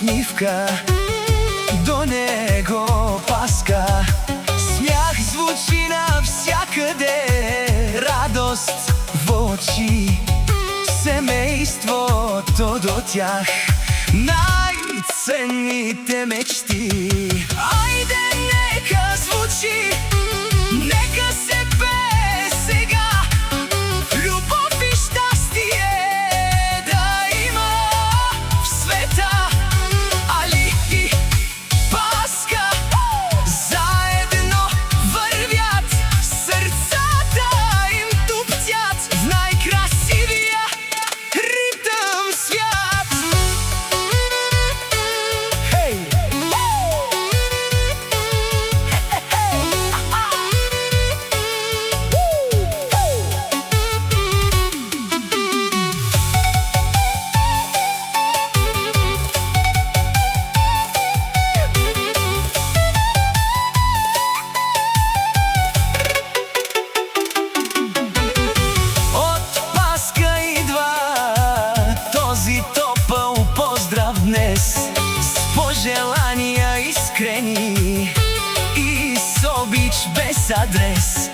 усмивка, до него Пасха. Смях звучи навсякъде, радост в очи, семейството до тях, най-ценните мечти. Айде, нека звучи, нека се пее сега, любов и щастие да има в света. Али и Пасха заедно вървят, сърцата им туптят в най-красивия ритъм свят. Хей! От Пасха идва този топъл поздрав днес, с пожелания искрени и с обич без адрес.